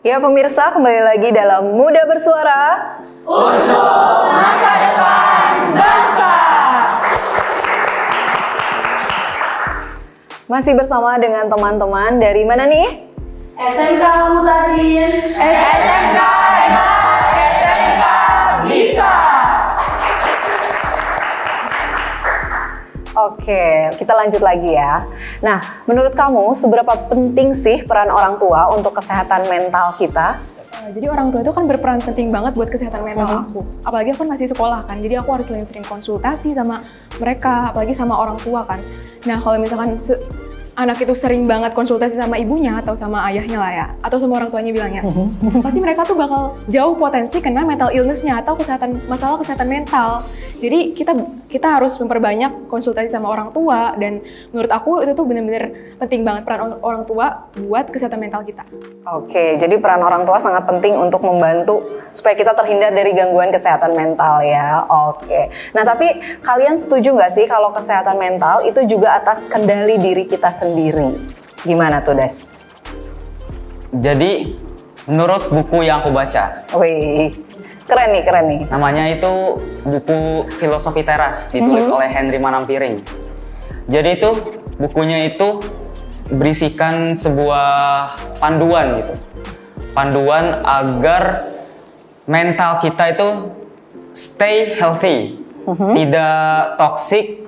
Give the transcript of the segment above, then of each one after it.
Ya pemirsa, kembali lagi dalam Muda Bersuara untuk masa depan bangsa. Masih bersama dengan teman-teman dari mana nih? SMK Mutarin, SMK Hebat, SMK Bisa. Oke, kita lanjut lagi ya. Nah, menurut kamu seberapa penting sih peran orang tua untuk kesehatan mental kita? Jadi orang tua itu kan berperan penting banget buat kesehatan mental aku. Apalagi aku kan masih sekolah kan, jadi aku harus sering konsultasi sama mereka, apalagi sama orang tua kan. Nah kalau misalkan anak itu sering banget konsultasi sama ibunya atau sama ayahnya lah ya, atau sama orang tuanya bilangnya, pasti mereka tuh bakal jauh potensi kena mental illness-nya atau masalah kesehatan mental. Jadi kita harus memperbanyak konsultasi sama orang tua, dan menurut aku itu tuh benar-benar penting banget peran orang tua buat kesehatan mental kita. Oke, jadi peran orang tua sangat penting untuk membantu supaya kita terhindar dari gangguan kesehatan mental ya. Oke, nah tapi kalian setuju nggak sih kalau kesehatan mental itu juga atas kendali diri kita sendiri? Gimana tuh Das? Jadi menurut buku yang aku baca, Wih, keren nih. namanya itu buku Filosofi Teras, ditulis oleh Henry Manampiring. Jadi itu bukunya itu berisikan sebuah panduan gitu. Panduan agar mental kita itu stay healthy, tidak toxic,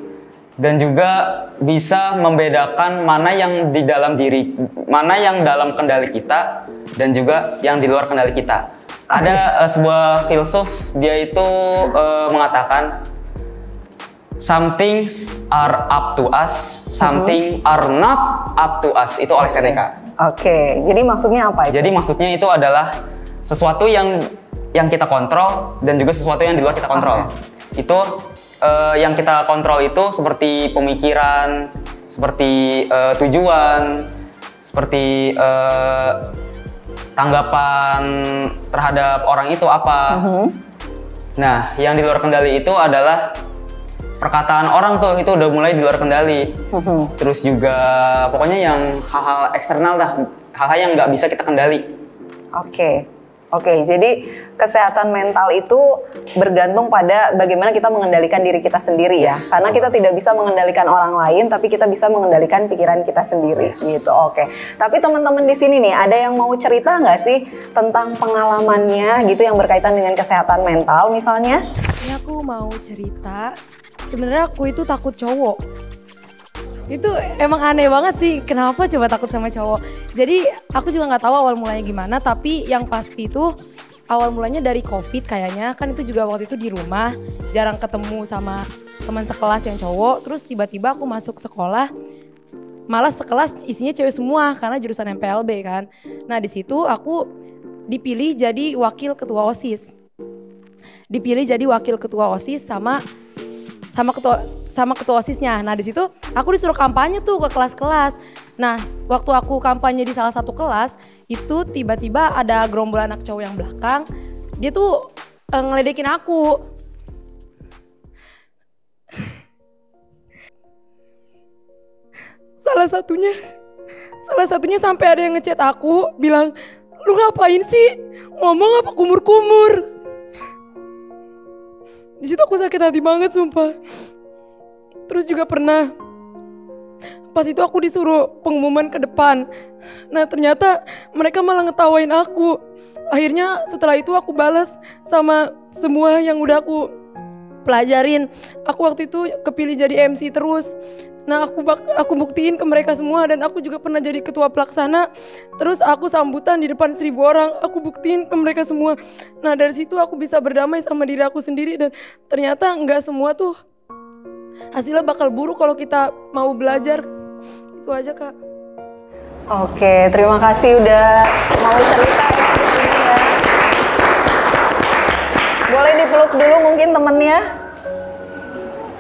dan juga bisa membedakan mana yang di dalam diri, mana yang dalam kendali kita, dan juga yang di luar kendali kita. Ada sebuah filsuf, dia itu mengatakan some things are up to us, something are not up to us. Itu oleh Seneca. Oke, jadi maksudnya apa itu? Jadi maksudnya itu adalah sesuatu yang kita kontrol dan juga sesuatu yang di luar kita kontrol. Itu yang kita kontrol itu seperti pemikiran, seperti tujuan, seperti tanggapan terhadap orang itu apa. Nah, yang di luar kendali itu adalah perkataan orang tuh, itu udah mulai di luar kendali. Terus juga pokoknya yang hal-hal eksternal dah, hal-hal yang nggak bisa kita kendali. Oke, jadi kesehatan mental itu bergantung pada bagaimana kita mengendalikan diri kita sendiri ya. Yes. Karena kita tidak bisa mengendalikan orang lain, tapi kita bisa mengendalikan pikiran kita sendiri. Gitu. Oke. Tapi teman-teman di sini nih, ada yang mau cerita nggak sih tentang pengalamannya gitu yang berkaitan dengan kesehatan mental misalnya? Ini aku mau cerita. Sebenarnya aku itu takut cowok. Itu emang aneh banget sih, kenapa coba takut sama cowok. Jadi aku juga nggak tahu awal mulanya gimana, tapi yang pasti itu awal mulanya dari COVID kayaknya. Kan itu juga waktu itu di rumah, jarang ketemu sama teman sekelas yang cowok. Terus tiba-tiba aku masuk sekolah, malah sekelas isinya cewek semua karena jurusan MPLB kan. Nah di situ aku dipilih jadi wakil ketua OSIS. Dipilih jadi wakil ketua OSIS sama ketua OSISnya. Nah di situ aku disuruh kampanye tuh ke kelas-kelas. Nah waktu aku kampanye di salah satu kelas itu tiba-tiba ada gerombolan anak cowok yang belakang. Dia tuh ngeledekin aku. Salah satunya sampai ada yang ngechat aku bilang, "Lu ngapain sih? Ngomong apa kumur-kumur?" Di situ aku sakit hati banget sumpah. Terus juga pernah pas itu aku disuruh pengumuman ke depan. Nah ternyata mereka malah ngetawain aku. Akhirnya setelah itu aku balas sama semua yang udah aku pelajarin. Aku waktu itu kepilih jadi MC terus. Nah aku buktiin ke mereka semua, dan aku juga pernah jadi ketua pelaksana. Terus aku sambutan di depan 1000 orang, aku buktiin ke mereka semua. Nah dari situ aku bisa berdamai sama diri aku sendiri, dan ternyata nggak semua tuh hasilnya bakal buruk kalau kita mau belajar. Itu aja Kak. Oke, terima kasih udah mau cerita ya di sini ya. Boleh dipeluk dulu mungkin temennya?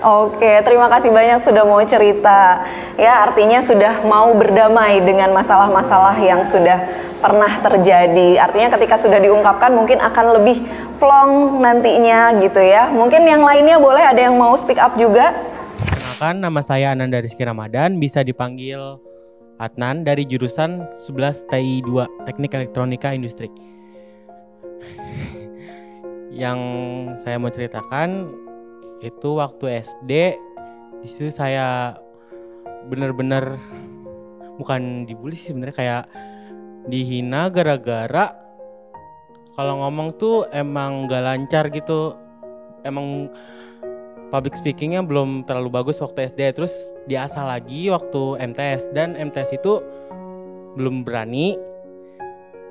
Oke, terima kasih banyak sudah mau cerita. Ya, artinya sudah mau berdamai dengan masalah-masalah yang sudah pernah terjadi. Artinya ketika sudah diungkapkan mungkin akan lebih plong nantinya gitu ya. Mungkin yang lainnya boleh ada yang mau speak up juga? Perkenalkan, nama saya Ananda Rizky Ramadan, bisa dipanggil Adnan dari jurusan 11 TI 2 Teknik Elektronika Industri. Yang saya mau ceritakan itu waktu SD, di situ saya bener-bener bukan dibully sih sebenarnya, kayak dihina gara-gara kalau ngomong tuh emang gak lancar gitu. Emang public speakingnya belum terlalu bagus waktu SD, terus diasah lagi waktu MTS, dan MTS itu belum berani,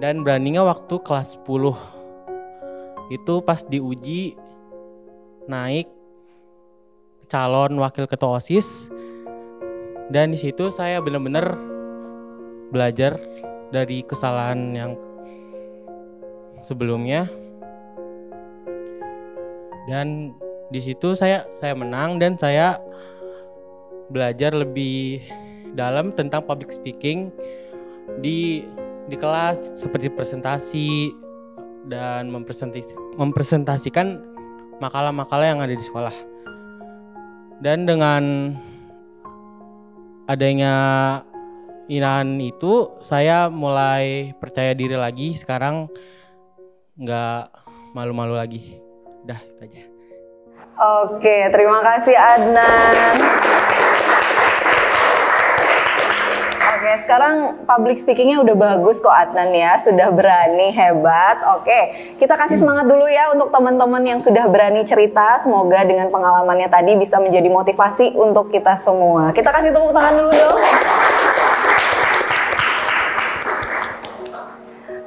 dan beraninya waktu kelas 10 itu pas diuji naik calon wakil ketua OSIS, dan di situ saya benar-benar belajar dari kesalahan yang sebelumnya, dan di situ saya menang dan saya belajar lebih dalam tentang public speaking di kelas, seperti presentasi dan mempresentasikan makalah-makalah yang ada di sekolah. Dan dengan adanya hinaan itu, saya mulai percaya diri lagi. Sekarang nggak malu-malu lagi. Udah, itu aja. Oke, terima kasih Adnan. Oke, sekarang public speakingnya udah bagus kok Adnan ya, sudah berani, hebat. Oke, kita kasih semangat dulu ya untuk teman-teman yang sudah berani cerita. Semoga dengan pengalamannya tadi bisa menjadi motivasi untuk kita semua. Kita kasih tepuk tangan dulu dong.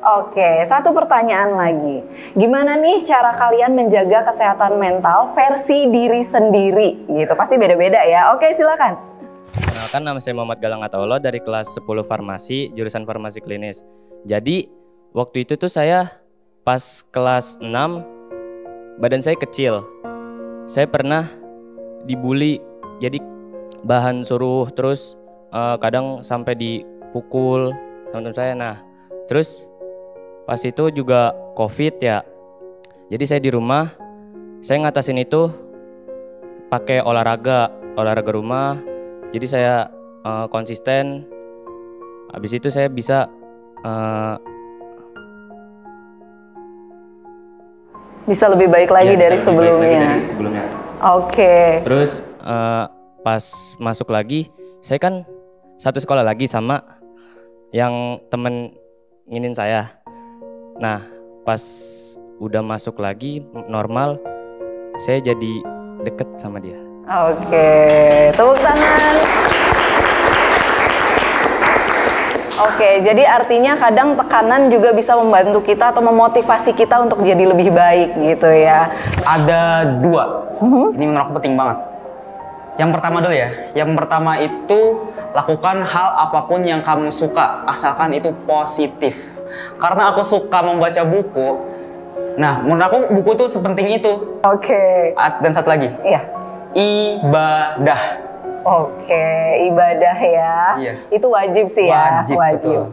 Oke, satu pertanyaan lagi. Gimana nih cara kalian menjaga kesehatan mental versi diri sendiri? Gitu, pasti beda-beda ya. Oke, silakan. Kenalkan, nama saya Muhammad Galang Ataullah dari kelas 10 farmasi, jurusan farmasi klinis. Jadi, waktu itu tuh saya pas kelas 6, badan saya kecil. Saya pernah dibully, jadi bahan suruh, terus kadang sampai dipukul sama teman saya. Nah, terus pas itu juga COVID ya, jadi saya di rumah, saya ngatasin itu pakai olahraga rumah. Jadi saya konsisten. Habis itu saya bisa lebih baik lagi dari sebelumnya. Oke. Terus pas masuk lagi, saya kan satu sekolah lagi sama yang temen nginin saya. Nah, pas udah masuk lagi normal, saya jadi deket sama dia. Oke, tepuk tangan. Oke, jadi artinya kadang tekanan juga bisa membantu kita atau memotivasi kita untuk jadi lebih baik gitu ya. Ada 2, ini menurut aku penting banget. Yang pertama dulu ya, yang pertama itu lakukan hal apapun yang kamu suka, asalkan itu positif. Karena aku suka membaca buku, nah menurut aku buku tuh sepenting itu. Oke. Dan satu lagi, iya, ibadah. Oke, ibadah ya. Iya. Itu wajib sih ya. Wajib. Betul.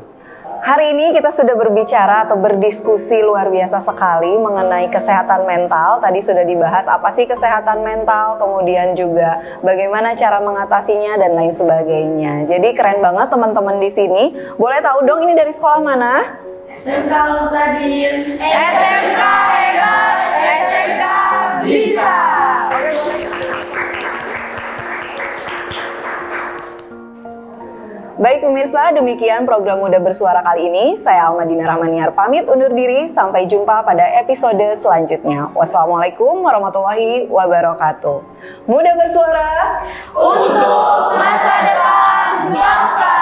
Hari ini kita sudah berbicara atau berdiskusi luar biasa sekali mengenai kesehatan mental. Tadi sudah dibahas apa sih kesehatan mental, kemudian juga bagaimana cara mengatasinya dan lain sebagainya. Jadi keren banget teman-teman di sini. Boleh tahu dong ini dari sekolah mana? SMK Mutadin. SMK hebat, SMK bisa. Baik pemirsa, demikian program Muda Bersuara kali ini. Saya Almadina Rahmaniar pamit undur diri. Sampai jumpa pada episode selanjutnya. Wassalamualaikum warahmatullahi wabarakatuh. Muda Bersuara Untuk masa depan bangsa.